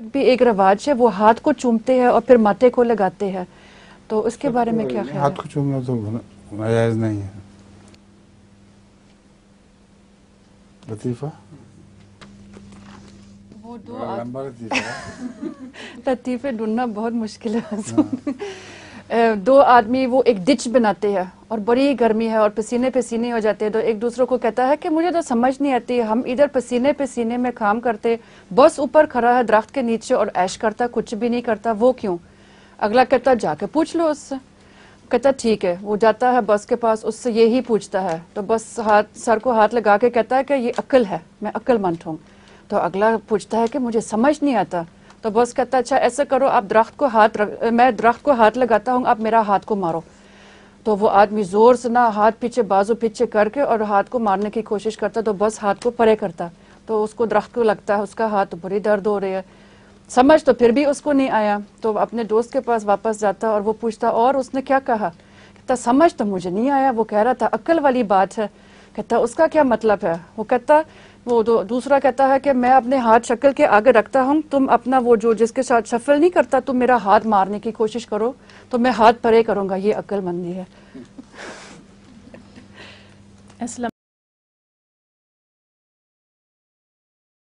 بھی ایک رواج ہے، وہ ہاتھ کو چومتے ہیں اور پھر ماتھے کو لگاتے ہیں، تو اس کے بارے میں کیا خیال ہے؟ ہاتھ کو چومنا تو ناجائز نہیں ہے. لطیفہ وہ لمبا لطیفہ لطیفے ڈھونڈنا بہت مشکل ہے. دو آدمی وہ ایک ڈچ بناتے ہیں اور بڑی گرمی ہے اور پسینے پسینے ہو جاتے ہیں، تو ایک دوسرے کو کہتا ہے کہ مجھے تو سمجھ نہیں آتی، ہم ادھر پسینے پسینے میں کام کرتے، بس اوپر کھڑا ہے درخت کے نیچے اور عیش کرتا، کچھ بھی نہیں کرتا، وہ کیوں؟ اگلا کہتا جا کے پوچھ لو اس سے. کہتا ٹھیک ہے، وہ جاتا ہے بس کے پاس، اس سے یہی پوچھتا ہے تو بس سر کو ہاتھ لگا کے کہتا ہے کہ یہ عقل ہے، میں عقل مند ہوں. تو اگلا پوچھتا ہے کہ مجھے سمجھ نہیں آتا، تو بس کہتا اچھا ایسا کرو، آپ میں درخت کو ہاتھ لگاتا ہوں، آپ میرا ہاتھ کو مارو. تو وہ آدمی زور سے نہ ہاتھ پیچھے بازو پیچھے کر کے اور ہاتھ کو مارنے کی کوشش کرتا، تو بس ہاتھ کو پرے کرتا، تو اس کو درخت کو لگتا ہے اس کا ہاتھ بڑی درد ہو رہی ہے. سمجھ تو پھر بھی اس کو نہیں آیا، تو اپنے دوست کے پاس واپس جاتا اور وہ پوچھتا اور اس نے کیا کہا؟ کہتا سمجھ تو مجھے نہیں آیا، وہ کہہ رہا تھا عقل والی بات ہے. کہتا اس کا کیا مطلب ہے؟ وہ دوسرا کہتا ہے کہ میں اپنے ہاتھ شکل کے آگے رکھتا ہوں، تم اپنا وہ جو جس کے ساتھ شفل نہیں کرتا، تم میرا ہاتھ مارنے کی کوشش کرو تو میں ہاتھ پرے کروں گا، یہ عقل مندی ہے.